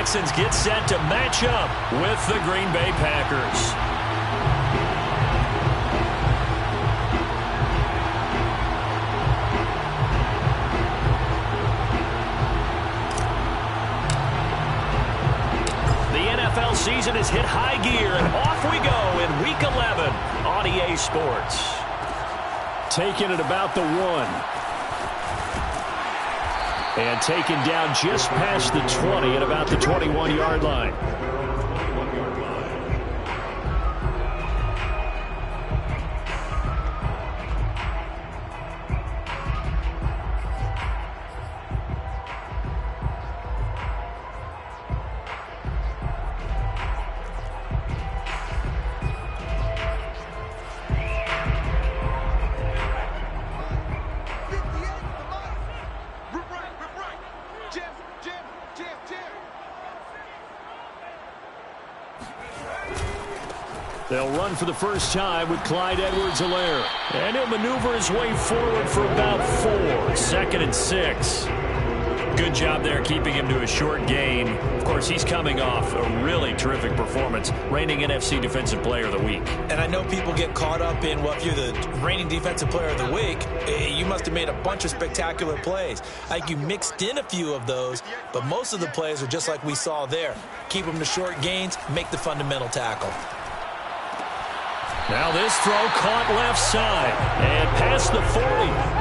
Texans get set to match up with the Green Bay Packers. NFL season has hit high gear, and off we go in Week 11 on EA Sports. Taking it about the 1. And taken down just past the 20 at about the 21-yard line. They'll run for the first time with Clyde Edwards-Helaire. And he'll maneuver his way forward for about 4. 2nd and 6. Good job there keeping him to a short gain. Of course, he's coming off a really terrific performance, reigning NFC Defensive Player of the Week. And I know people get caught up in, well, if you're the reigning Defensive Player of the Week, you must have made a bunch of spectacular plays. I think you mixed in a few of those, but most of the plays are just like we saw there. Keep them to short gains, make the fundamental tackle. Now this throw caught left side and past the 40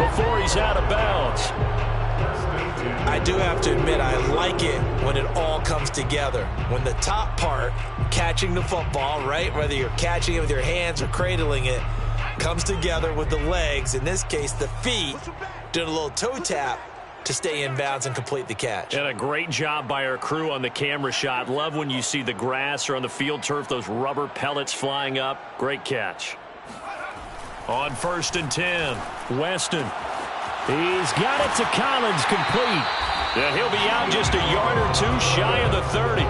before he's out of bounds. I do have to admit, I like it when it all comes together. When the top part, catching the football, right, whether you're catching it with your hands or cradling it, comes together with the legs, in this case the feet, doing a little toe tap to stay in bounds and complete the catch. And a great job by our crew on the camera shot. Love when you see the grass or on the field turf, those rubber pellets flying up. Great catch. On 1st and 10, Weston. He's got it to Collins, complete. And he'll be out just a yard or 2 shy of the 30.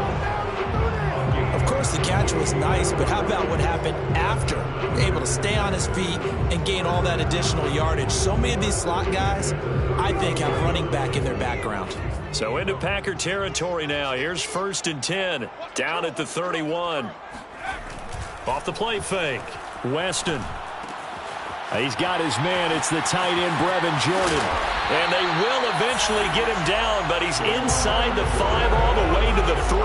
Of course, the catch was nice, but how about what happened after? Able to stay on his feet and gain all that additional yardage. So many of these slot guys, I think, have running back in their background. So into Packer territory now. Here's 1st and 10, down at the 31. Off the play fake, Weston. He's got his man. It's the tight end, Brevin Jordan. And they will eventually get him down, but he's inside the 5 all the way to the 3.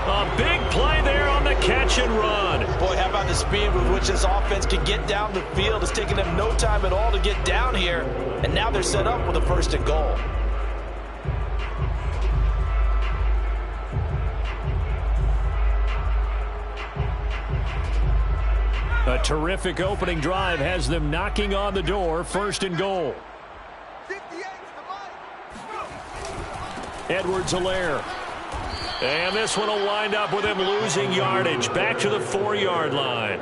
A big play there on the catch and run. Boy, how about the speed with which this offense can get down the field? It's taken them no time at all to get down here. And now they're set up with a 1st and goal. A terrific opening drive has them knocking on the door. 1st and goal. Edwards-Helaire. And this one will wind up with him losing yardage back to the 4-yard line.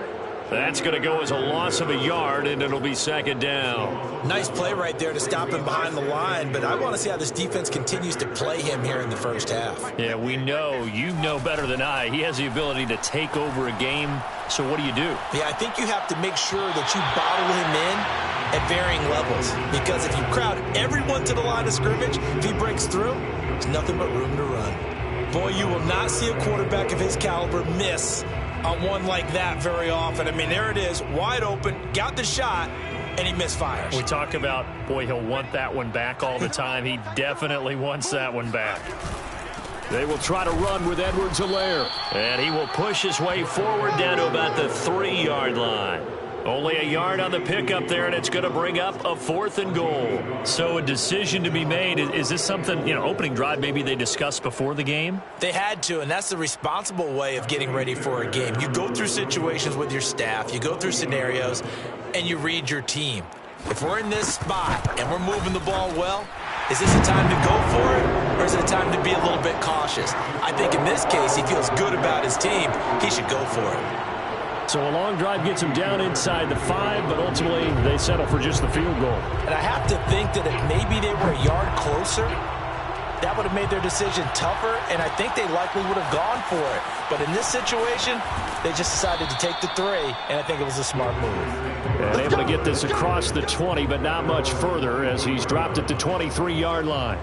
That's going to go as a loss of a yard, and it'll be 2nd down. Nice play right there to stop him behind the line, but I want to see how this defense continues to play him here in the first half. Yeah, we know. You know better than I. He has the ability to take over a game, so what do you do? Yeah, I think you have to make sure that you bottle him in at varying levels, because if you crowd everyone to the line of scrimmage, if he breaks through, there's nothing but room to run. Boy, you will not see a quarterback of his caliber miss on one like that very often. I mean, there it is, wide open, got the shot, and he misfires. We talk about, boy, he'll want that one back all the time. He definitely wants that one back. They will try to run with Edwards-Helaire. And he will push his way forward down to about the 3-yard line. Only a yard on the pickup there, and it's going to bring up a 4th and goal. So a decision to be made. Is this something, opening drive maybe they discussed before the game? They had to, and that's the responsible way of getting ready for a game. You go through situations with your staff, you go through scenarios, and you read your team. If we're in this spot and we're moving the ball well, is this a time to go for it, or is it a time to be a little bit cautious? I think in this case, he feels good about his team. He should go for it. So a long drive gets him down inside the 5, but ultimately they settle for just the field goal. And I have to think that if maybe they were a yard closer, that would have made their decision tougher, and I think they likely would have gone for it. But in this situation, they just decided to take the 3, and I think it was a smart move. And able to get this across the 20, but not much further as he's dropped it to 23-yard line.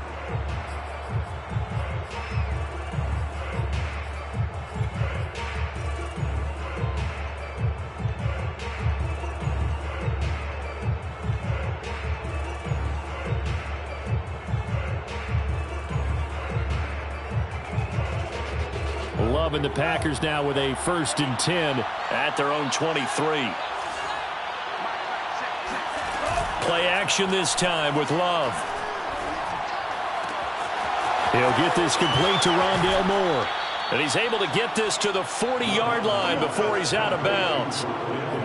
Love and the Packers now with a 1st and 10 at their own 23. Play action this time with Love. He'll get this complete to Rondale Moore. And he's able to get this to the 40-yard line before he's out of bounds.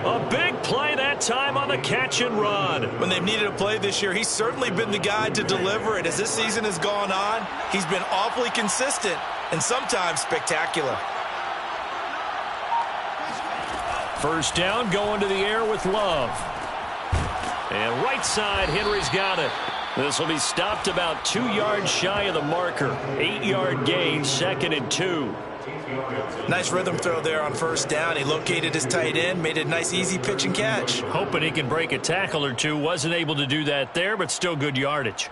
A big play that time on the catch and run. When they've needed a play this year, he's certainly been the guy to deliver it. As this season has gone on, he's been awfully consistent and sometimes spectacular. First down, going to the air with Love. And right side, Henry's got it. This will be stopped about 2 yards shy of the marker. 8-yard gain, 2nd and 2. Nice rhythm throw there on first down. He located his tight end, made a nice easy pitch and catch. Hoping he can break a tackle or two. Wasn't able to do that there, but still good yardage.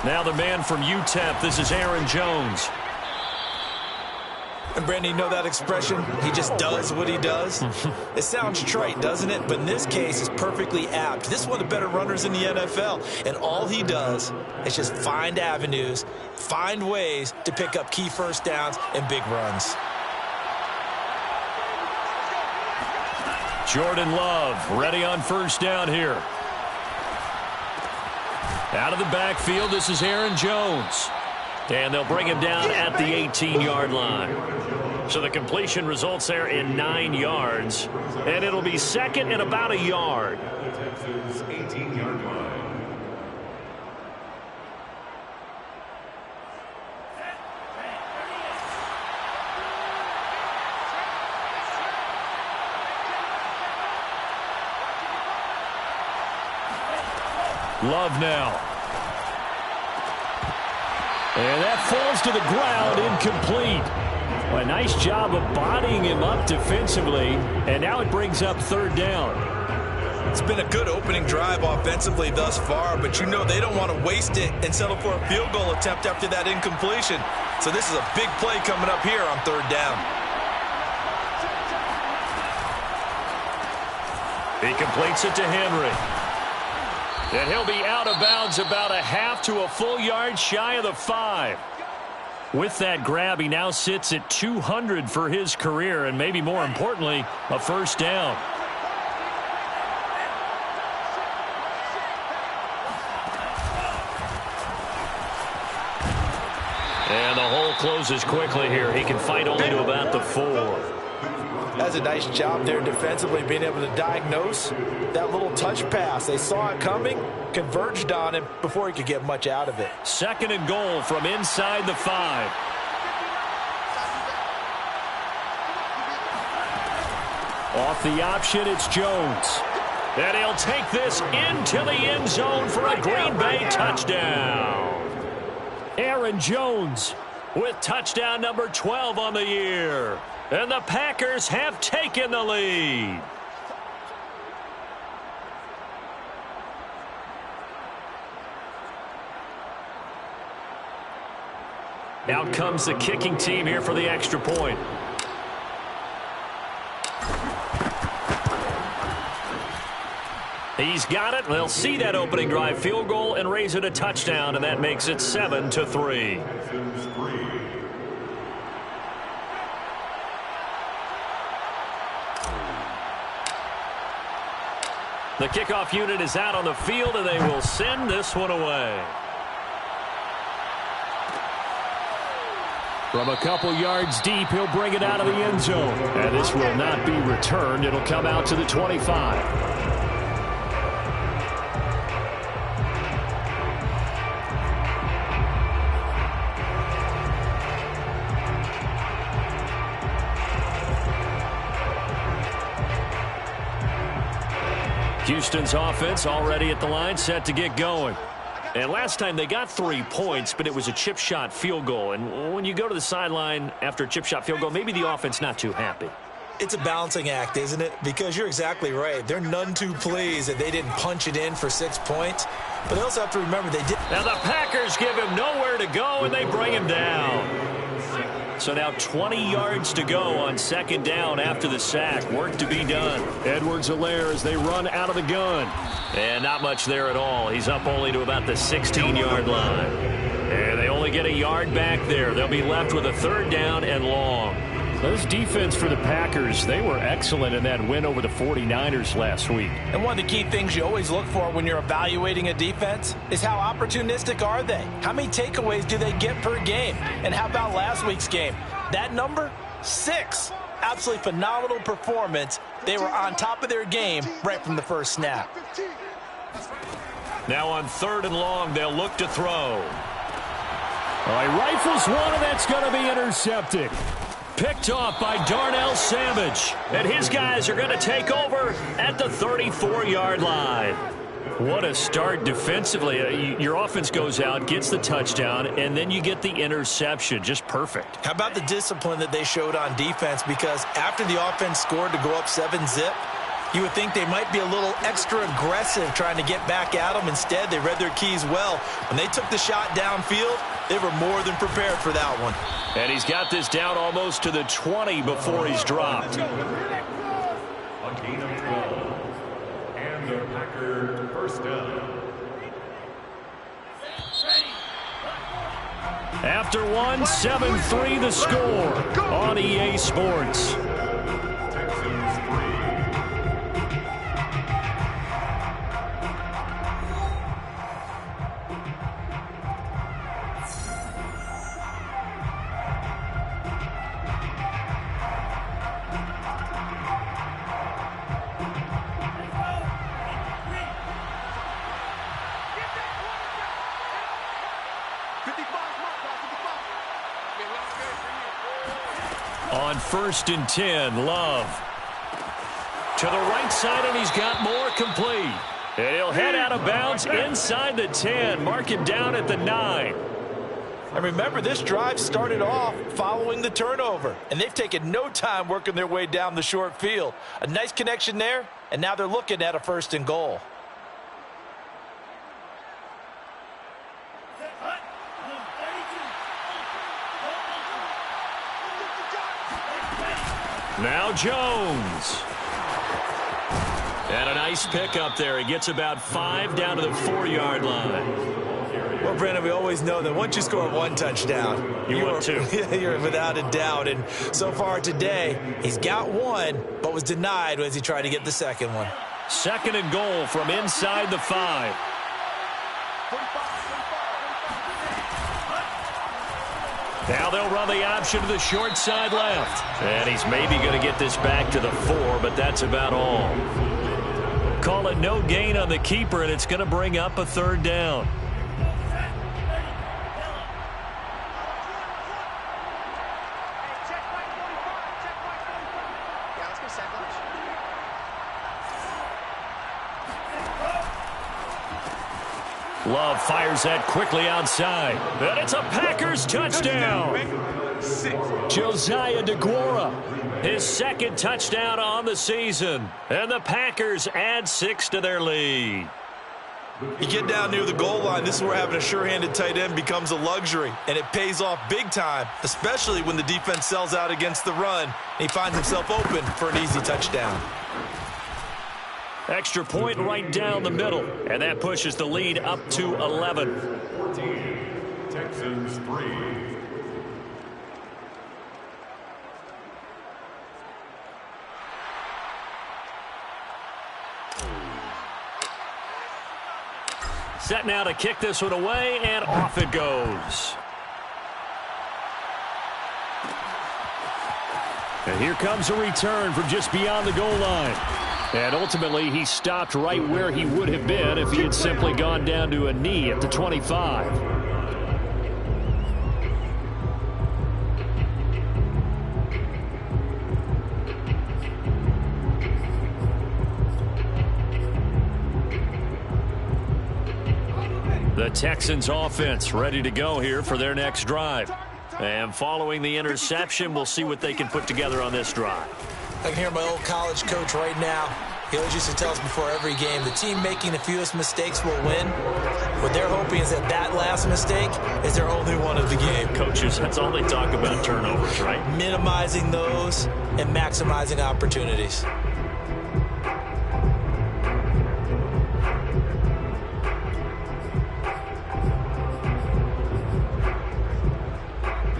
Now the man from UTEP, this is Aaron Jones. And Brandon, you know that expression? He just does what he does. It sounds trite, doesn't it? But in this case, it's perfectly apt. This is one of the better runners in the NFL. And all he does is just find avenues, find ways to pick up key first downs and big runs. Jordan Love ready on first down here. Out of the backfield, this is Aaron Jones. And they'll bring him down at the 18-yard line. So the completion results there in 9 yards. And it'll be 2nd and about a yard. Texans 18-yard line. Love now. And that falls to the ground, incomplete. Well, a nice job of bodying him up defensively, and now it brings up 3rd down. It's been a good opening drive offensively thus far, but you know they don't want to waste it and settle for a field goal attempt after that incompletion. So this is a big play coming up here on 3rd down. He completes it to Henry. And he'll be out of bounds about a half to a full yard shy of the 5. With that grab, he now sits at 200 for his career, and maybe more importantly, a first down. And the hole closes quickly here. He can fight only to about the 4. That's a nice job there defensively, being able to diagnose that little touch pass. They saw it coming, converged on him before he could get much out of it. 2nd and goal from inside the 5. Off the option, it's Jones. And he'll take this into the end zone for a Green Bay touchdown. Aaron Jones with touchdown number 12 on the year. And the Packers have taken the lead. Out comes the kicking team here for the extra point. He's got it. They'll see that opening drive field goal and raise it a touchdown, and that makes it 7-3. The kickoff unit is out on the field, and they will send this one away. From a couple yards deep, he'll bring it out of the end zone. And this will not be returned. It'll come out to the 25. Houston's offense already at the line, set to get going. And last time they got 3 points, but it was a chip shot field goal. And when you go to the sideline after a chip shot field goal, maybe the offense not too happy. It's a balancing act, isn't it? Because you're exactly right. They're none too pleased that they didn't punch it in for 6 points. But they also have to remember they did. Now the Packers give him nowhere to go, and they bring him down. So now 20 yards to go on second down after the sack. Work to be done. Edwards-Helaire as they run out of the gun. And not much there at all. He's up only to about the 16-yard line. And they only get a yard back there. They'll be left with a third down and long. This defense for the Packers, they were excellent in that win over the 49ers last week. And one of the key things you always look for when you're evaluating a defense is how opportunistic are they? How many takeaways do they get per game? And how about last week's game? That number, 6. Absolutely phenomenal performance. They were on top of their game right from the first snap. Now on third and long, they'll look to throw. All right, rifles one, and that's going to be intercepted. Picked off by Darnell Savage. And his guys are going to take over at the 34-yard line. What a start defensively. Your offense goes out, gets the touchdown, and then you get the interception. Just perfect. How about the discipline that they showed on defense? Because after the offense scored to go up 7-zip, you would think they might be a little extra aggressive trying to get back at them. Instead, they read their keys well. When they took the shot downfield, they were more than prepared for that one. And he's got this down almost to the 20 before he's dropped. A gain of 12. And the Packer first down. After one, 7-3 the score on EA Sports. Texans 3. On 1st and 10, Love. To the right side, and he's got more complete. And he'll head out of bounds inside the 10. Mark him down at the 9. And remember, this drive started off following the turnover. And they've taken no time working their way down the short field. A nice connection there, and now they're looking at a 1st and goal. Now Jones. And a nice pickup there. He gets about 5 down to the 4-yard line. Well, Brandon, we always know that once you score 1 touchdown, you want 2. You're without a doubt. And so far today, he's got 1, but was denied as he tried to get the second one. 2nd and goal from inside the 5. Now they'll run the option to the short side left. And he's maybe going to get this back to the 4, but that's about all. Call it no gain on the keeper, and it's going to bring up a 3rd down. Love fires that quickly outside. And it's a Packers touchdown. Josiah DeGuara, his 2nd touchdown on the season. And the Packers add 6 to their lead. You get down near the goal line, this is where having a sure-handed tight end becomes a luxury. And it pays off big time, especially when the defense sells out against the run. And he finds himself open for an easy touchdown. Extra point right down the middle, and that pushes the lead up to 11. 14. Texans 3. Set now to kick this one away, and off it goes. And here comes a return from just beyond the goal line. And ultimately, he stopped right where he would have been if he had simply gone down to a knee at the 25. The Texans offense ready to go here for their next drive. And following the interception, we'll see what they can put together on this drive. I can hear my old college coach right now. He always used to tell us before every game, the team making the fewest mistakes will win. What they're hoping is that that last mistake is their only one of the game. Coaches, that's all they talk about, turnovers, right? Minimizing those and maximizing opportunities.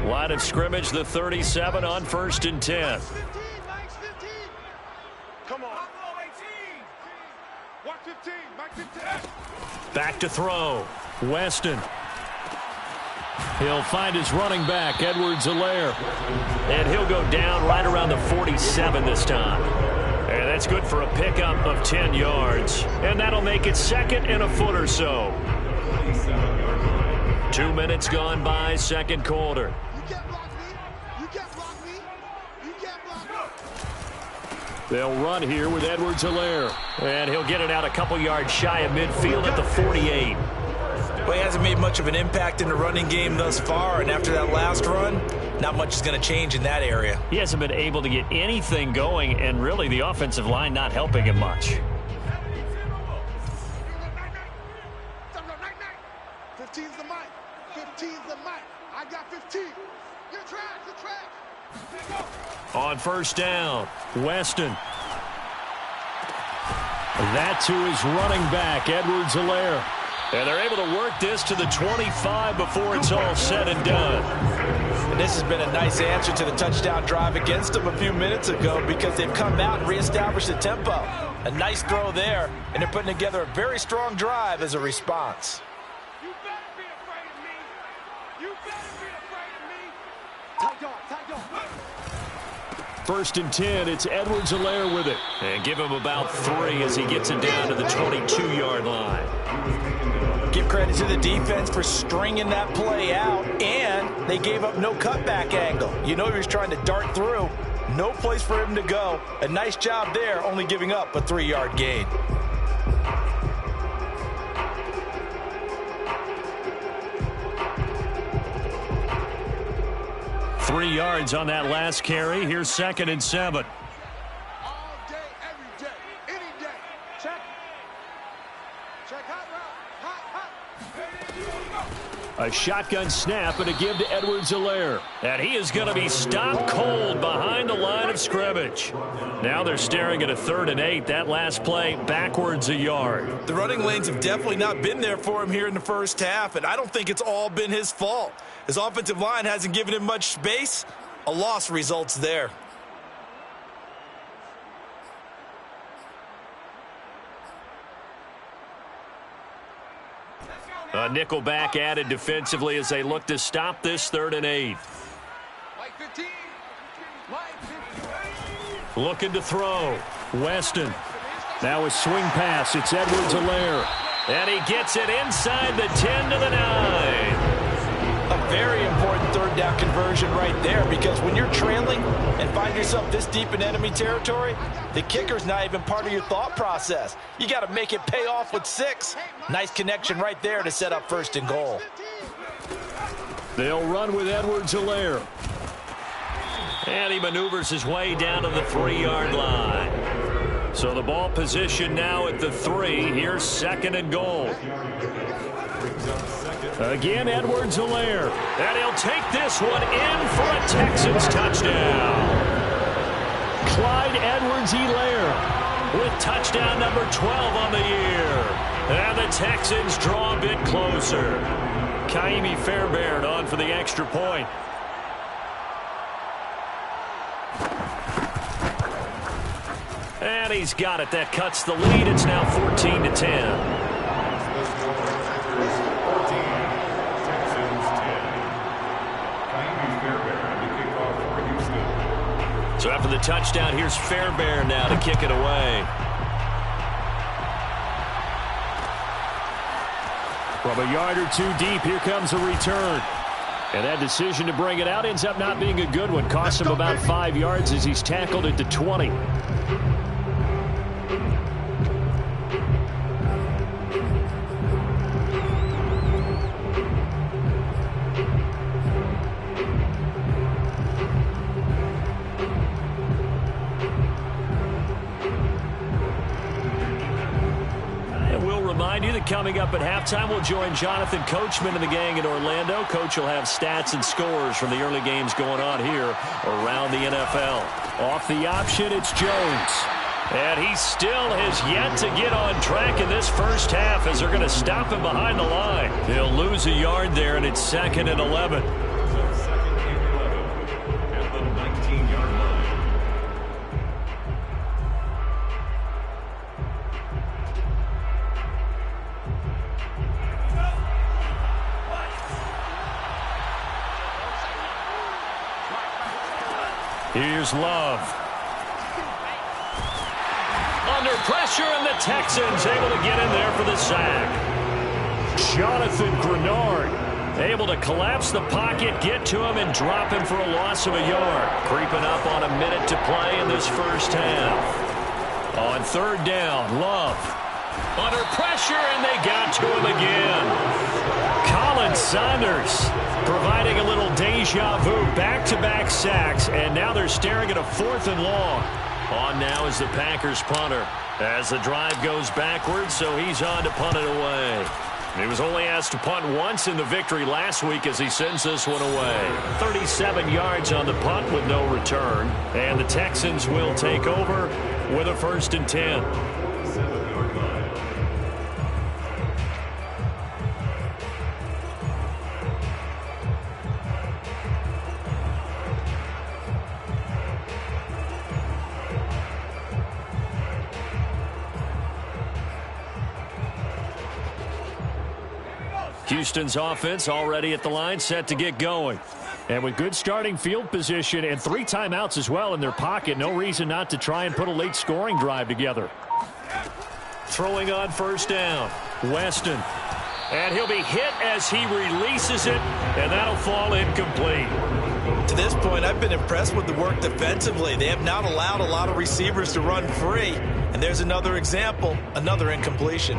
Line of scrimmage, the 37 on 1st and 10. Come on. 115, Mike 15. Back to throw. Weston. He'll find his running back, Edwards-Helaire. And he'll go down right around the 47 this time. And that's good for a pickup of 10 yards. And that'll make it 2nd and a foot or so. 2 minutes gone by, second quarter. They'll run here with Edwards-Helaire. And he'll get it out a couple yards shy of midfield at the 48. Well, he hasn't made much of an impact in the running game thus far, and after that last run, not much is going to change in that area. He hasn't been able to get anything going, and really the offensive line not helping him much. 15's the mic. 15's the mic. I got 15. You're trash. You're trash. On first down, Weston. That to his running back, Edwards-Helaire. And they're able to work this to the 25 before it's all said and done. And this has been a nice answer to the touchdown drive against them a few minutes ago because they've come out and reestablished the tempo. A nice throw there, and they're putting together a very strong drive as a response. You better be afraid of me. You better be afraid of me. Tight dog, tight dog. 1st and 10, it's Edwards-Helaire with it. And give him about 3 as he gets it down to the 22-yard line. Give credit to the defense for stringing that play out, and they gave up no cutback angle. You know he was trying to dart through. No place for him to go. A nice job there, only giving up a 3-yard gain. Three yards on that last carry. Here's 2nd and 7. All day, every day, any day. Check. Check hot route. Hot. A shotgun snap and a give to Edwards-Helaire. And he is going to be stopped cold behind the line of scrimmage. Now they're staring at a 3rd and 8. That last play backwards a yard. The running lanes have definitely not been there for him here in the first half, and I don't think it's all been his fault. His offensive line hasn't given him much space. A loss results there. A nickel back added defensively as they look to stop this 3rd and 8. Mike 15. Mike 15. Looking to throw. Weston. Now a swing pass. It's Edwards-Helaire. And he gets it inside the 10 to the 9. A very important 3rd down conversion right there, because when you're trailing and find yourself this deep in enemy territory, the kicker's not even part of your thought process. You got to make it pay off with 6. Nice connection right there to set up 1st and goal. They'll run with Edwards-Helaire. And he maneuvers his way down to the 3-yard line. So the ball position now at the 3. Here's 2nd and goal. Again, Edwards-Helaire. And he'll take this one in for a Texans touchdown. Clyde Edwards-Helaire with touchdown number 12 on the year. And the Texans draw a bit closer. Kaimi Fairbairn on for the extra point. And he's got it. That cuts the lead. It's now 14 to 10. So after the touchdown, here's Fairbairn now to kick it away. From a yard or 2 deep, here comes a return. And that decision to bring it out ends up not being a good one. Costs him about 5 yards as he's tackled at the 20. music coming up at halftime. We'll join Jonathan Coachman and the gang in Orlando. Coach will have stats and scores from the early games going on here around the NFL. Off the option, it's Jones. And he still has yet to get on track in this first half as they're going to stop him behind the line. He'll lose a yard there, and it's 2nd and 11. Second and 11 at the 19-yard line. Here's Love. Under pressure, and the Texans able to get in there for the sack. Jonathan Grenard able to collapse the pocket, get to him, and drop him for a loss of a yard. Creeping up on a minute to play in this first half. On 3rd down, Love. Under pressure, and they got to him again. Colin Saunders providing a little deja vu. Back-to-back sacks, and now they're staring at a 4th and long. On now is the Packers punter as the drive goes backwards, so he's on to punt it away. He was only asked to punt once in the victory last week as he sends this one away. 37 yards on the punt with no return, and the Texans will take over with a 1st and 10. 7-yard line. Houston's offense already at the line, set to get going. And with good starting field position and 3 timeouts as well in their pocket, no reason not to try and put a late scoring drive together. Throwing on 1st down, Weston. And he'll be hit as he releases it, and that'll fall incomplete. To this point, I've been impressed with the work defensively. They have not allowed a lot of receivers to run free. And there's another example, another incompletion.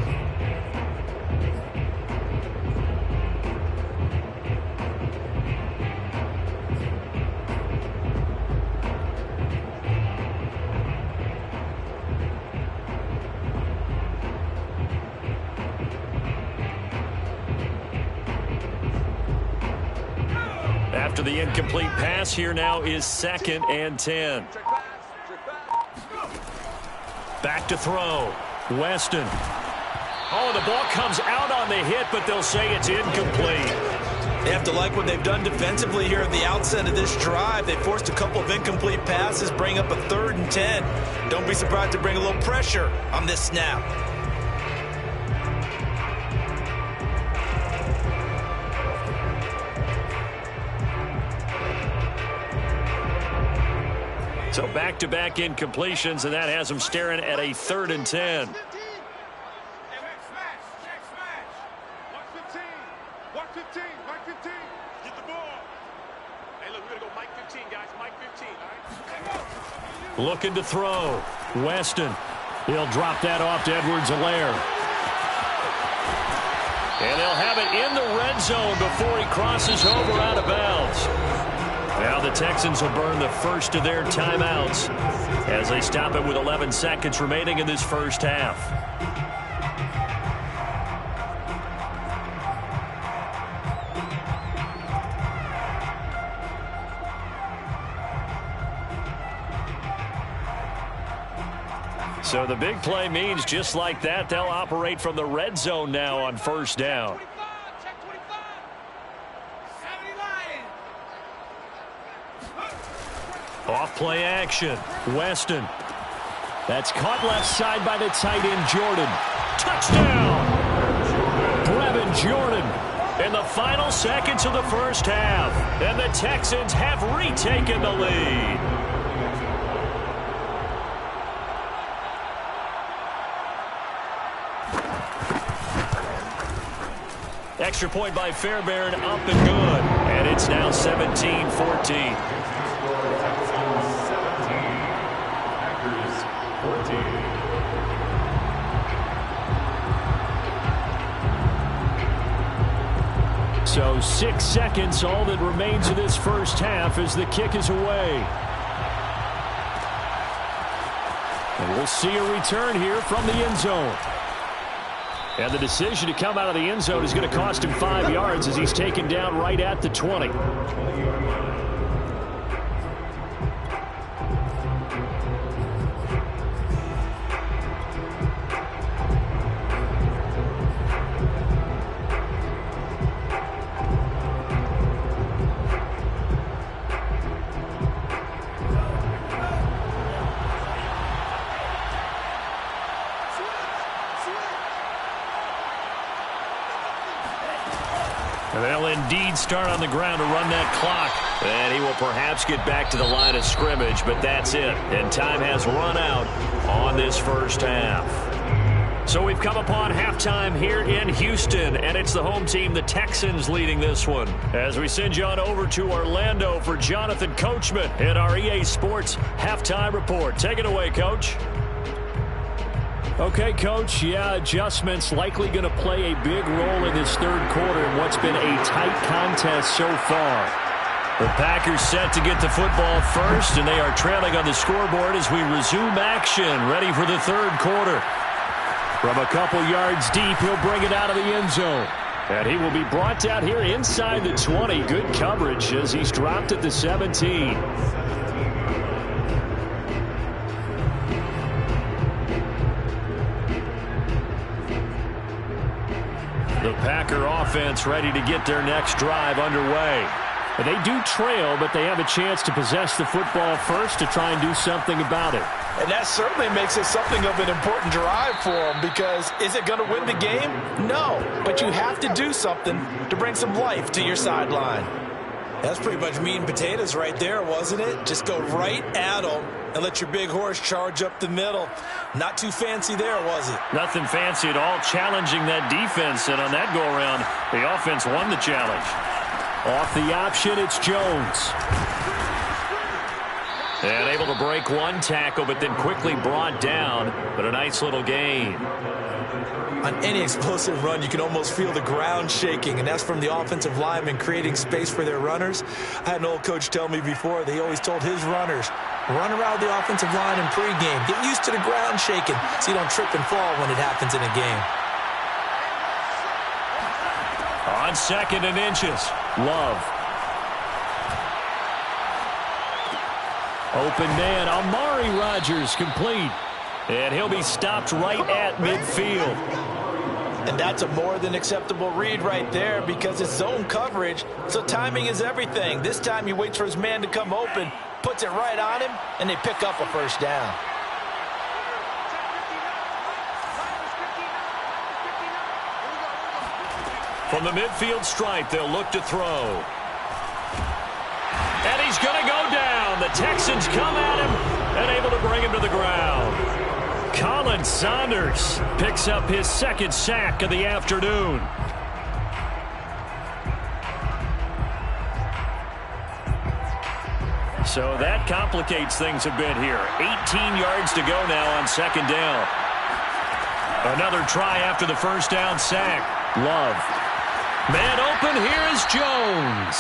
After the incomplete pass, here now is 2nd and 10. Back to throw. Weston. Oh, the ball comes out on the hit, but they'll say it's incomplete. They have to like what they've done defensively here at the outset of this drive. They forced a couple of incomplete passes, bring up a 3rd and 10. Don't be surprised to bring a little pressure on this snap. So back-to-back incompletions, and that has them staring at a 3rd and 10. Looking to throw. Weston. He'll drop that off to Edwards-Helaire. And they'll have it in the red zone before he crosses over out of bounds. Now the Texans will burn the first of their timeouts as they stop it with 11 seconds remaining in this first half. So the big play means just like that, they'll operate from the red zone now on 1st down. Off play action. Weston. That's caught left side by the tight end, Jordan. Touchdown! Brevin Jordan in the final seconds of the first half. And the Texans have retaken the lead. Extra point by Fairbairn, up and good. And it's now 17-14. So 6 seconds, all that remains of this first half as the kick is away. And we'll see a return here from the end zone. And the decision to come out of the end zone is going to cost him 5 yards as he's taken down right at the 20. They'll indeed start on the ground to run that clock. And he will perhaps get back to the line of scrimmage, but that's it. And time has run out on this first half. So we've come upon halftime here in Houston, and it's the home team, the Texans, leading this one. As we send you on over to Orlando for Jonathan Coachman in our EA Sports Halftime Report. Take it away, Coach. Okay, Coach, adjustments likely going to play a big role in this third quarter in what's been a tight contest so far. The Packers set to get the football first, and they are trailing on the scoreboard as we resume action, ready for the third quarter. From a couple yards deep, he'll bring it out of the end zone. And he will be brought down here inside the 20. Good coverage as he's dropped at the 17. The Packer offense ready to get their next drive underway. They do trail, but they have a chance to possess the football first to try and do something about it. And that certainly makes it something of an important drive for them, because is it going to win the game? No, but you have to do something to bring some life to your sideline. That's pretty much meat and potatoes right there, wasn't it? Just go right at them and let your big horse charge up the middle. Not too fancy there, was it? Nothing fancy at all, challenging that defense, and on that go-around, the offense won the challenge. Off the option, it's Jones. And able to break one tackle, but then quickly brought down, but a nice little gain. On any explosive run, you can almost feel the ground shaking, and that's from the offensive linemen creating space for their runners. I had an old coach tell me before, they always told his runners, run around the offensive line in pregame. Get used to the ground shaking so you don't trip and fall when it happens in a game. On 2nd and inches, Love. Open man, Amari Rodgers complete. And he'll be stopped right at midfield. And that's a more than acceptable read right there, because it's zone coverage, so timing is everything. This time he waits for his man to come open, puts it right on him, and they pick up a first down. From the midfield stripe, they'll look to throw. And he's going to go down. The Texans come at him and able to bring him to the ground. Colin Saunders picks up his second sack of the afternoon. So that complicates things a bit here. 18 yards to go now on 2nd down. Another try after the first down sack. Love. Man open, here is Jones.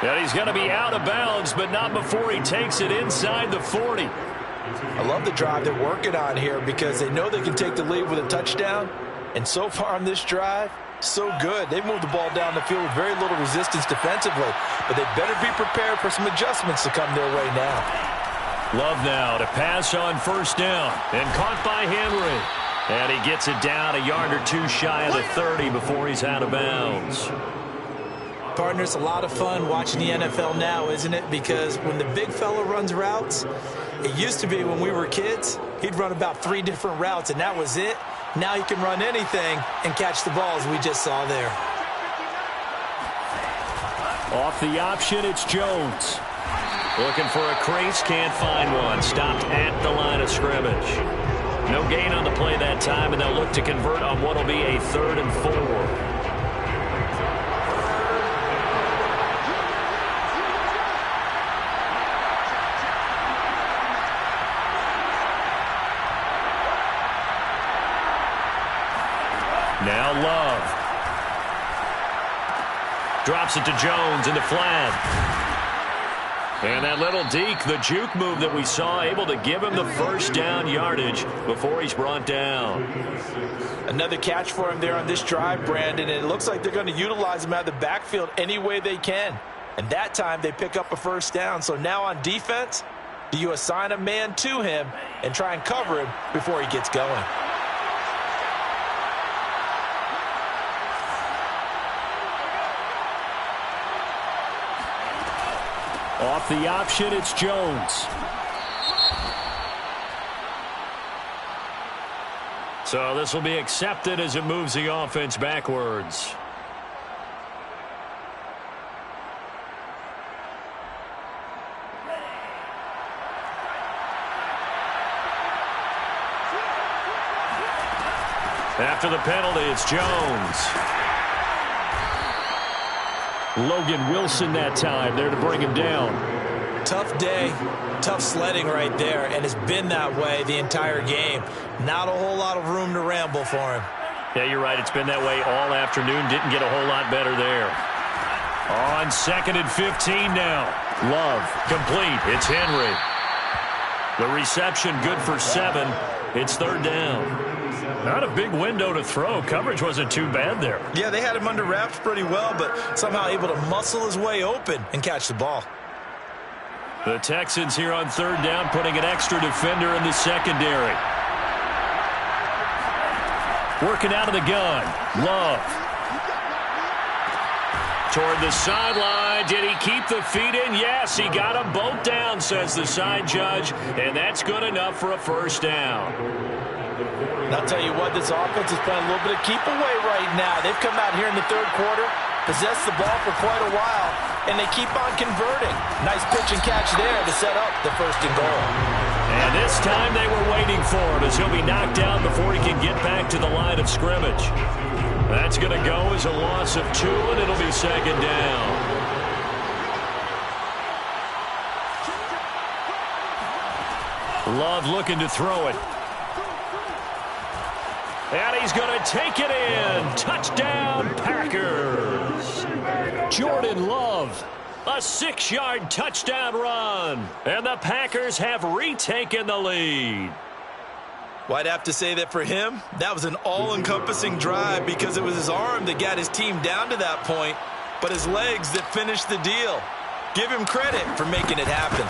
And he's going to be out of bounds, but not before he takes it inside the 40. I love the drive they're working on here, because they know they can take the lead with a touchdown. And so far on this drive, so good. They've moved the ball down the field with very little resistance defensively, but they better be prepared for some adjustments to come their way now. Love now to pass on 1st down, and caught by Henry. And he gets it down a yard or two shy of the 30 before he's out of bounds. Partner, it's a lot of fun watching the NFL now, isn't it? Because when the big fella runs routes, it used to be when we were kids, he'd run about 3 different routes, and that was it. Now he can run anything and catch the balls we just saw there. Off the option, it's Jones. Looking for a crease, can't find one. Stopped at the line of scrimmage. No gain on the play that time, and they'll look to convert on what will be a 3rd and 4. Now Love. Drops it to Jones in the flat. And that little deke, the juke move that we saw, able to give him the first down yardage before he's brought down. Another catch for him there on this drive, Brandon, and it looks like they're going to utilize him out of the backfield any way they can. And that time they pick up a first down. So now on defense, do you assign a man to him and try and cover him before he gets going? Off the option, it's Jones. So this will be accepted as it moves the offense backwards. After the penalty, it's Jones. Logan Wilson that time there to bring him down. Tough day, tough sledding right there, and it's been that way the entire game. Not a whole lot of room to ramble for him. Yeah, you're right. It's been that way all afternoon. Didn't get a whole lot better there. On 2nd and 15 now. Love, complete. It's Henry. The reception good for 7. It's 3rd down. Not a big window to throw. Coverage wasn't too bad there. Yeah, they had him under wraps pretty well, but somehow able to muscle his way open and catch the ball. The Texans here on 3rd down, putting an extra defender in the secondary. Working out of the gun. Love. Toward the sideline. Did he keep the feet in? Yes, he got them both down, says the side judge, and that's good enough for a first down. And I'll tell you what, this offense is playing a little bit of keep away right now. They've come out here in the 3rd quarter, possessed the ball for quite a while, and they keep on converting. Nice pitch and catch there to set up the 1st and goal. And this time they were waiting for him as he'll be knocked down before he can get back to the line of scrimmage. That's going to go as a loss of 2, and it'll be 2nd down. Love looking to throw it. And he's going to take it in. Touchdown, Packers. Jordan Love, a 6-yard touchdown run. And the Packers have retaken the lead. Well, I'd have to say that for him, that was an all-encompassing drive because it was his arm that got his team down to that point, but his legs that finished the deal. Give him credit for making it happen.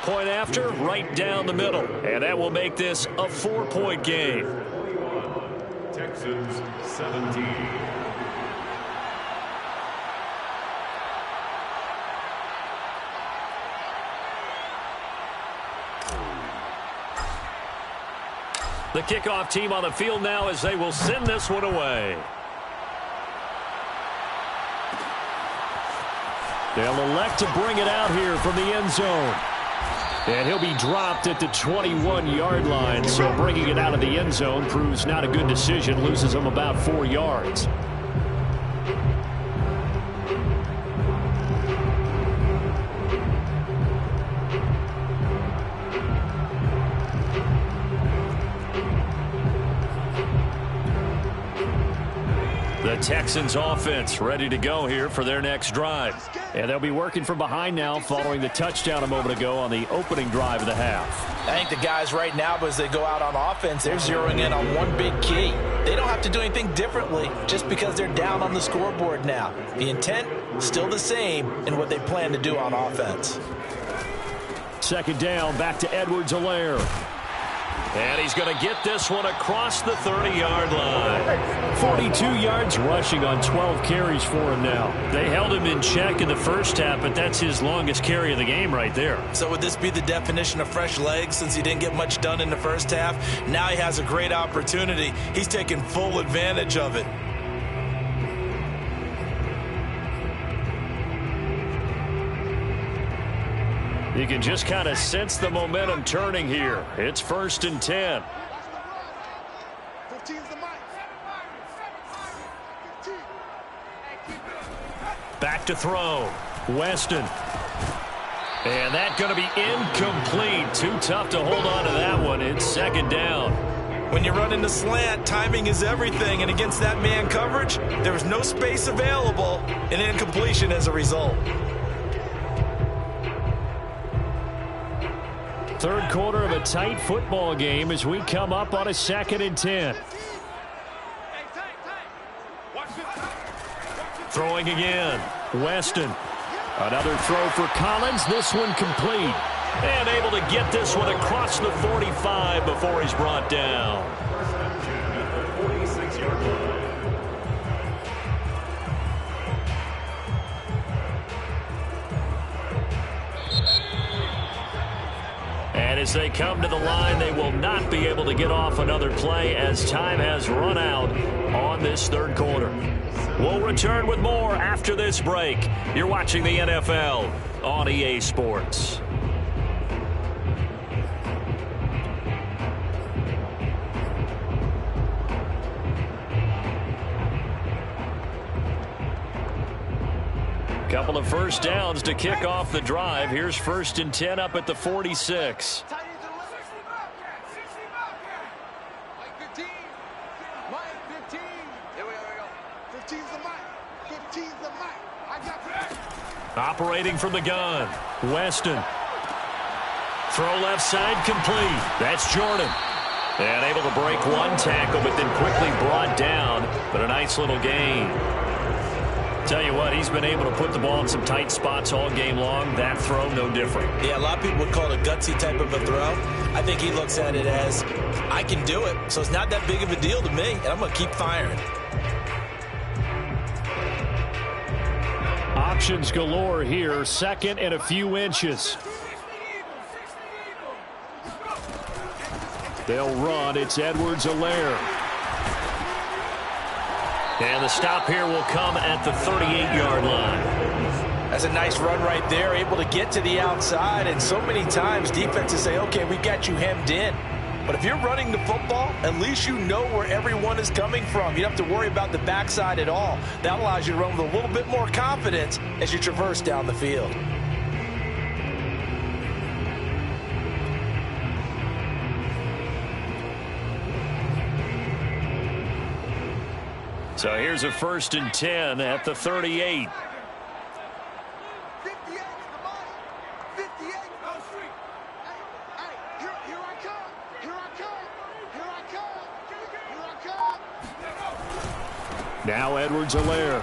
Point after, right down the middle. And that will make this a 4-point game. Texans 17. The kickoff team on the field now as they will send this one away. They'll elect to bring it out here from the end zone. And he'll be dropped at the 21-yard line, so bringing it out of the end zone proves not a good decision, loses him about 4 yards. The Texans offense ready to go here for their next drive. And they'll be working from behind now following the touchdown a moment ago on the opening drive of the half. I think the guys right now, as they go out on offense, they're zeroing in on one big key. They don't have to do anything differently just because they're down on the scoreboard now. The intent, still the same in what they plan to do on offense. 2nd down, back to Edwards-Helaire. And he's going to get this one across the 30-yard line. 42 yards rushing on 12 carries for him now. They held him in check in the first half, but that's his longest carry of the game right there. So would this be the definition of fresh legs since he didn't get much done in the first half? Now he has a great opportunity. He's taking full advantage of it. You can just kind of sense the momentum turning here. It's 1st and 10. 15's the mic. Back to throw. Weston. And that's going to be incomplete. Too tough to hold on to that one. It's 2nd down. When you run in the slant, timing is everything. And against that man coverage, there was no space available and incompletion as a result. Third quarter of a tight football game as we come up on a 2nd and 10. Throwing again. Weston. Another throw for Collins. This one complete. And able to get this one across the 45 before he's brought down. And as they come to the line, they will not be able to get off another play as time has run out on this third quarter. We'll return with more after this break. You're watching the NFL on EA Sports. Couple of first downs to kick off the drive. Here's 1st and 10 up at the 46. Operating from the gun. Weston. Throw left side complete. That's Jordan. And able to break one tackle, but then quickly brought down. But a nice little gain. Tell you what, he's been able to put the ball in some tight spots all game long. That throw, no different. Yeah, a lot of people would call it a gutsy type of a throw. I think he looks at it as, I can do it, so it's not that big of a deal to me, and I'm going to keep firing. Options galore here. 2nd and a few inches. They'll run. It's Edwards-Helaire. And the stop here will come at the 38-yard line. That's a nice run right there, able to get to the outside. And so many times defenses say, okay, we got you hemmed in. But if you're running the football, at least you know where everyone is coming from. You don't have to worry about the backside at all. That allows you to run with a little bit more confidence as you traverse down the field. So here's a 1st and 10 at the 38. 58 is the money. 58. Oh, sweet. Hey, here I come. Here I come. Here I come. Here I come. Now Edwards-Helaire.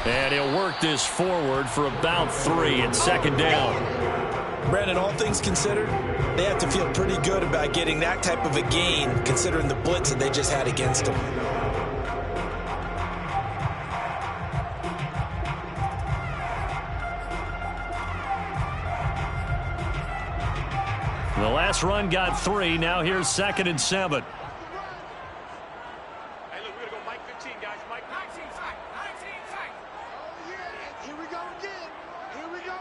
And he'll work this forward for about 3 at 2nd down. Brandon, all things considered, they have to feel pretty good about getting that type of a gain considering the blitz that they just had against them. The last run got 3. Now here's 2nd and 7. Hey, look, we're going to go Mike 15, guys. Mike 19 tight. 19 tight. Oh, yeah. Here we go again. Here we go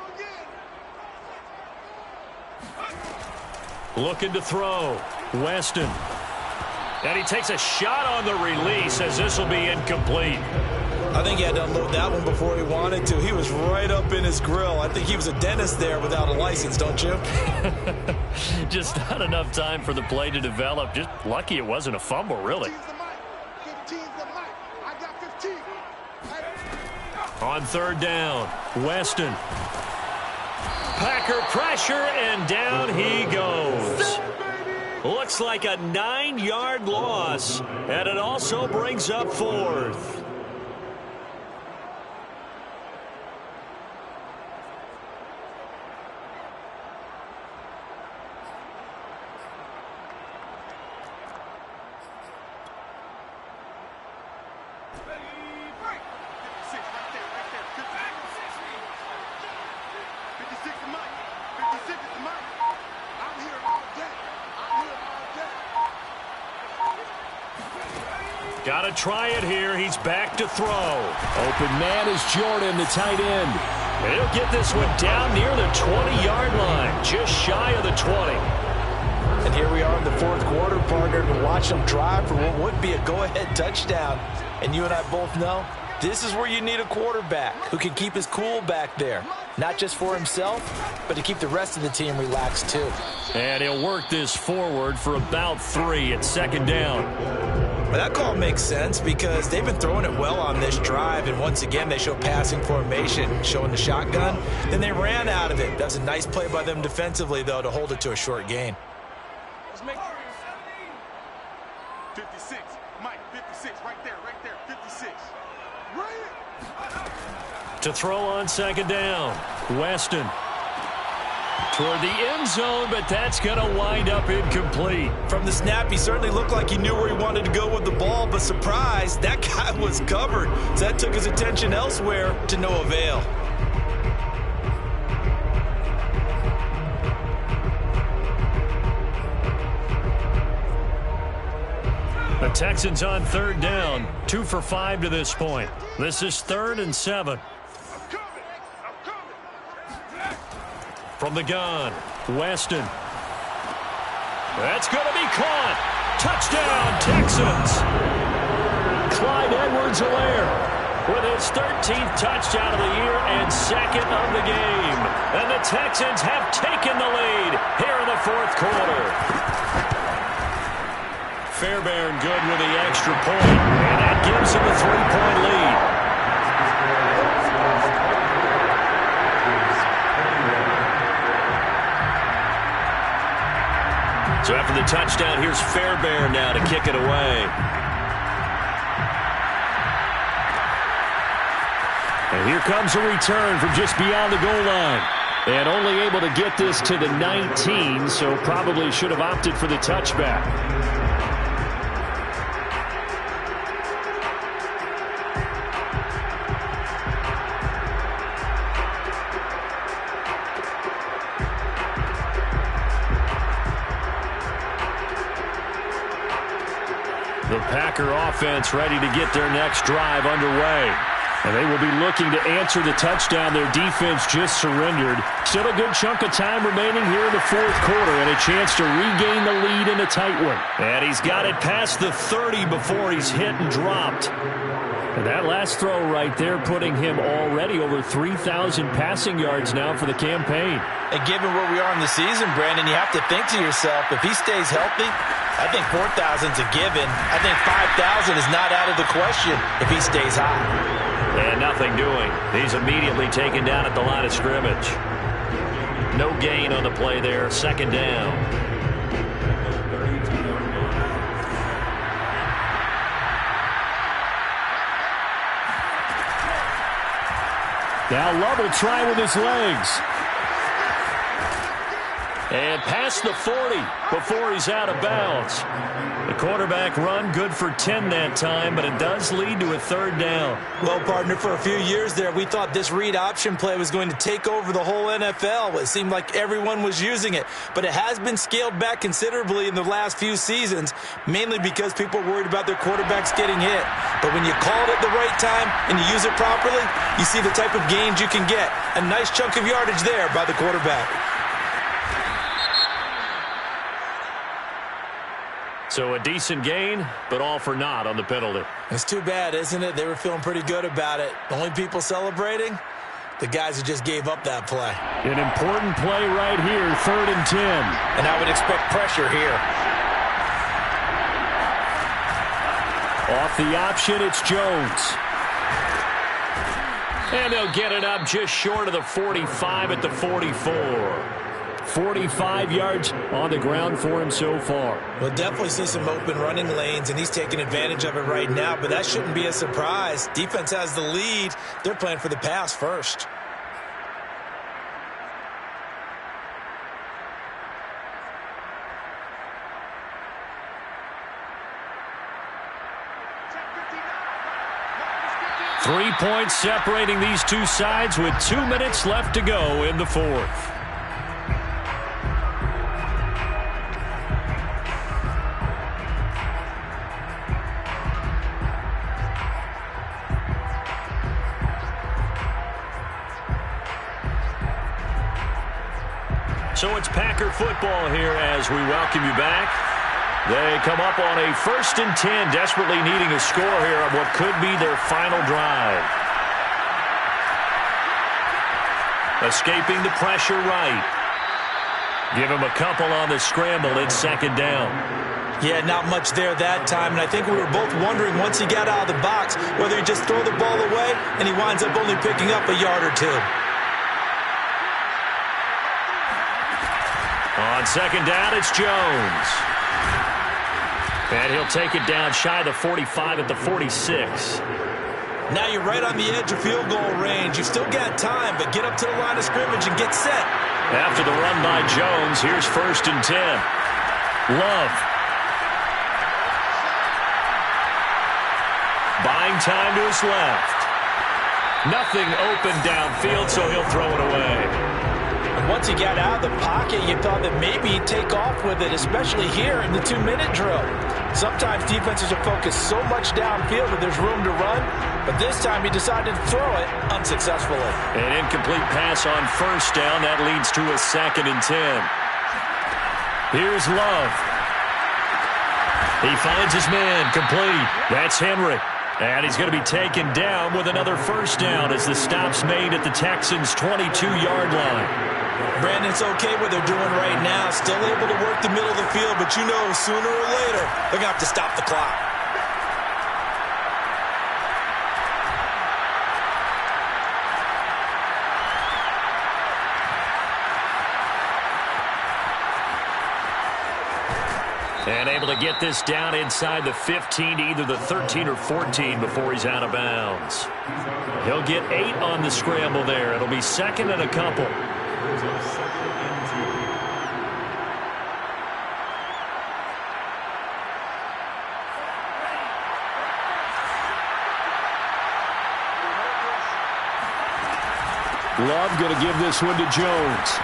again. Looking to throw. Weston. And he takes a shot on the release as this will be incomplete. I think he had to unload that one before he wanted to. He was right up in his grill. I think he was a dentist there without a license, don't you? Just not enough time for the play to develop. Just lucky it wasn't a fumble, really. 15's the mic. 15's the mic. I got 15. Hey. On 3rd down, Weston. Packer pressure, and down he goes. Looks like a 9-yard loss, and it also brings up 4th. Got to try it here. He's back to throw. Open man is Jordan, the tight end. And he'll get this one down near the 20-yard line, just shy of the 20. And here we are in the 4th quarter, partner, to watch them drive for what would be a go-ahead touchdown. And you and I both know this is where you need a quarterback who can keep his cool back there. not just for himself, but to keep the rest of the team relaxed too. And he'll work this forward for about 3 at second down. Well, that call makes sense because they've been throwing it well on this drive, and once again they show passing formation, showing the shotgun. Then they ran out of it. That's a nice play by them defensively, though, to hold it to a short gain. 56, Mike, 56, right there, 56. To throw on second down, Weston. Toward the end zone, but that's going to wind up incomplete. From the snap, he certainly looked like he knew where he wanted to go with the ball, but surprise, that guy was covered. So that took his attention elsewhere to no avail. The Texans on third down, 2 for 5 to this point. This is 3rd and 7. From the gun, Weston. That's going to be caught. Touchdown, Texans. Clyde Edwards-Helaire with his 13th touchdown of the year and 2nd of the game. And the Texans have taken the lead here in the 4th quarter. Fairbairn good with the extra point, and that gives him a 3-point lead. So after the touchdown, here's Fairbairn now to kick it away. And here comes a return from just beyond the goal line. And only able to get this to the 19, so probably should have opted for the touchback. The Packer offense ready to get their next drive underway. And they will be looking to answer the touchdown their defense just surrendered. Still a good chunk of time remaining here in the 4th quarter and a chance to regain the lead in a tight one. And he's got it past the 30 before he's hit and dropped. And that last throw right there putting him already over 3,000 passing yards now for the campaign. And given where we are in the season, Brandon, you have to think to yourself, if he stays healthy, I think 4,000's a given. I think 5,000 is not out of the question if he stays high. And nothing doing. He's immediately taken down at the line of scrimmage. No gain on the play there. 2nd down. Now Love will try with his legs. And past the 40 before he's out of bounds. The quarterback run good for 10 that time, but it does lead to a 3rd down. Well, partner, for a few years there, we thought this read option play was going to take over the whole NFL. It seemed like everyone was using it, but it has been scaled back considerably in the last few seasons, mainly because people are worried about their quarterbacks getting hit. But when you call it at the right time and you use it properly, you see the type of gains you can get. A nice chunk of yardage there by the quarterback. So a decent gain, but all for naught on the penalty. It's too bad, isn't it? They were feeling pretty good about it. The only people celebrating, the guys who just gave up that play. An important play right here, 3rd and 10. And I would expect pressure here. Off the option, it's Jones. And they'll get it up just short of the 45 at the 44. 45 yards on the ground for him so far. We'll definitely see some open running lanes, and he's taking advantage of it right now, but that shouldn't be a surprise. Defense has the lead. They're playing for the pass first. Three points separating these two sides with 2 minutes left to go in the 4th. So it's Packer football here as we welcome you back. They come up on a 1st and 10, desperately needing a score here on what could be their final drive. Escaping the pressure right. Give him a couple on the scramble. It's second down. Yeah, not much there that time, and I think we were both wondering once he got out of the box whether he'd just throw the ball away and he winds up only picking up a yard or two. On second down, it's Jones. And he'll take it down shy of the 45 at the 46. Now you're right on the edge of field goal range. You've still got time, but get up to the line of scrimmage and get set. After the run by Jones, here's 1st and 10. Love. Buying time to his left. Nothing open downfield, so he'll throw it away. And once he got out of the pocket, you thought that maybe he'd take off with it, especially here in the 2-minute drill. Sometimes defenses are focused so much downfield that there's room to run, but this time he decided to throw it unsuccessfully. An incomplete pass on 1st down. That leads to a 2nd and 10. Here's Love. He finds his man, complete. That's Henry. And he's going to be taken down with another 1st down as the stop's made at the Texans' 22-yard line. Brandon, it's okay what they're doing right now. Still able to work the middle of the field, but you know sooner or later they're going to have to stop the clock. And able to get this down inside the 15 to either the 13 or 14 before he's out of bounds. He'll get 8 on the scramble there. It'll be 2nd and a couple. Love going to give this one to Jones.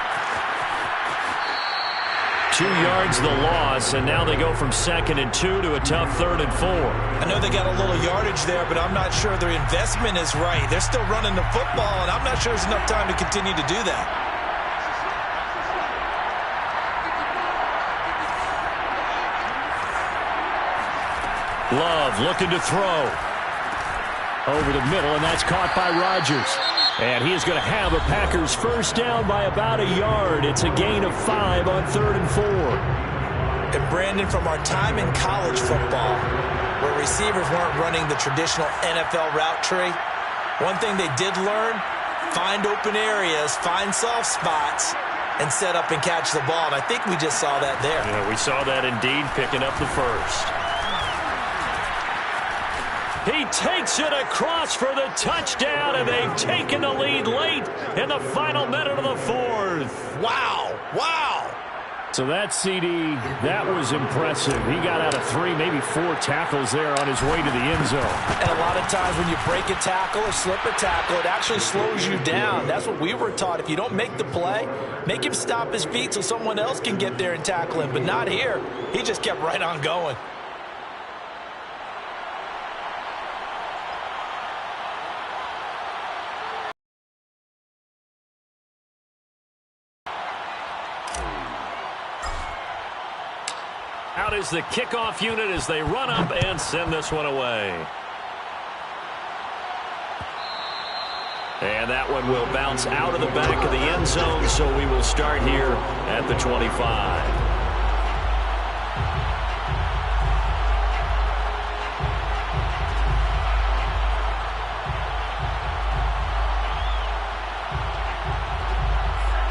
2 yards the loss, and now they go from 2nd and 2 to a tough 3rd and 4. I know they got a little yardage there, but I'm not sure their investment is right. They're still running the football, and I'm not sure there's enough time to continue to do that. Love looking to throw. Over the middle, and that's caught by Rodgers. And he is going to have a Packers 1st down by about a yard. It's a gain of 5 on 3rd and 4. And Brandon, from our time in college football, where receivers weren't running the traditional NFL route tree, one thing they did learn, find open areas, find soft spots, and set up and catch the ball. And I think we just saw that there. Yeah, we saw that indeed, picking up the 1st. He takes it across for the touchdown, and they've taken the lead late in the final minute of the 4th. Wow, wow. So that CD, that was impressive. He got out of 3, maybe 4 tackles there on his way to the end zone. And a lot of times when you break a tackle or slip a tackle, it actually slows you down. That's what we were taught. If you don't make the play, make him stop his feet so someone else can get there and tackle him. But not here. He just kept right on going. Out is the kickoff unit as they run up and send this one away. And that one will bounce out of the back of the end zone, so we will start here at the 25.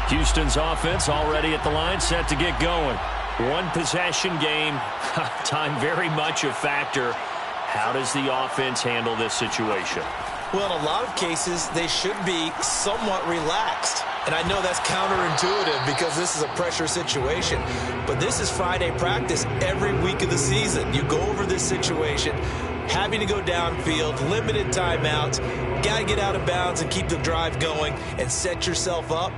Houston's offense already at the line, set to get going. One possession game, time very much a factor. How does the offense handle this situation? Well, in a lot of cases, they should be somewhat relaxed. And I know that's counterintuitive because this is a pressure situation. But this is Friday practice every week of the season. You go over this situation, having to go downfield, limited timeouts, got to get out of bounds and keep the drive going and set yourself up.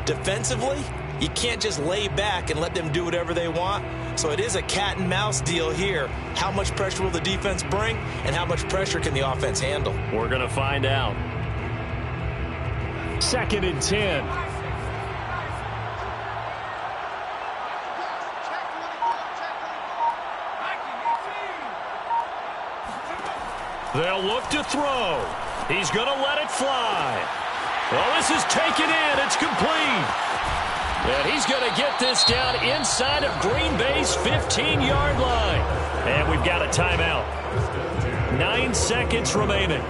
Defensively, you can't just lay back and let them do whatever they want. So it is a cat and mouse deal here. How much pressure will the defense bring, and how much pressure can the offense handle? We're going to find out. 2nd and 10. They'll look to throw. He's going to let it fly. Well, this is taken in. It's complete. And he's going to get this down inside of Green Bay's 15-yard line. And we've got a timeout. 9 seconds remaining.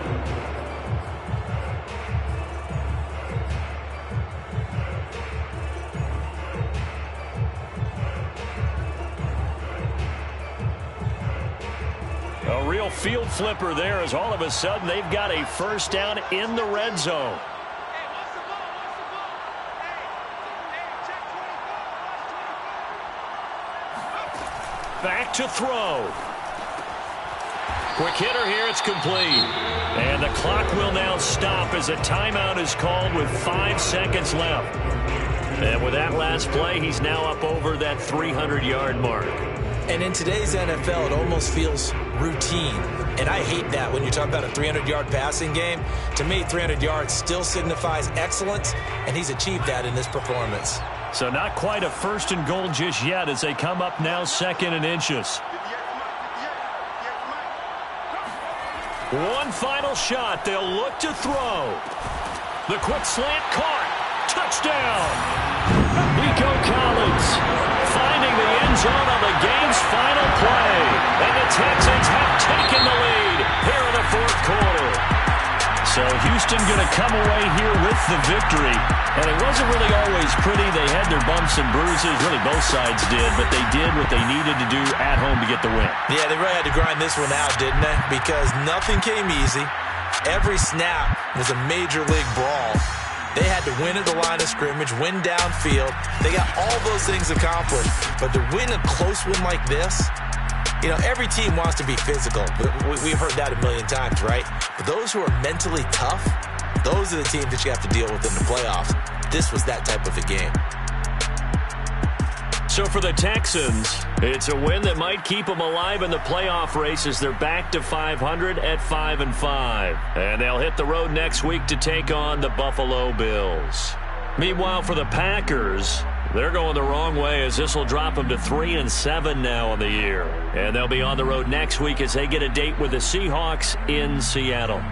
A real field flipper there as all of a sudden they've got a first down in the red zone. Back to throw. Quick hitter here, it's complete. And the clock will now stop as a timeout is called with 5 seconds left. And with that last play, he's now up over that 300-yard mark. And in today's NFL, it almost feels routine. And I hate that when you talk about a 300-yard passing game. To me, 300 yards still signifies excellence, and he's achieved that in this performance. So not quite a first and goal just yet as they come up now 2nd and inches. One final shot. They'll look to throw. The quick slant caught. Touchdown. Nico Collins finding the end zone on the game's final play. And the Texans have taken the lead here in the 4th quarter. So Houston going to come away here with the victory. And it wasn't really always pretty. They had their bumps and bruises. Really both sides did. But they did what they needed to do at home to get the win. Yeah, they really had to grind this one out, didn't they? Because nothing came easy. Every snap was a major league brawl. They had to win at the line of scrimmage, win downfield. They got all those things accomplished. But to win a close win like this, you know, every team wants to be physical. We've heard that a million times, right? But those who are mentally tough, those are the teams that you have to deal with in the playoffs. This was that type of a game. So for the Texans, it's a win that might keep them alive in the playoff race as they're back to 500 at 5-5. And they'll hit the road next week to take on the Buffalo Bills. Meanwhile, for the Packers, they're going the wrong way as this will drop them to 3-7 now on the year. And they'll be on the road next week as they get a date with the Seahawks in Seattle.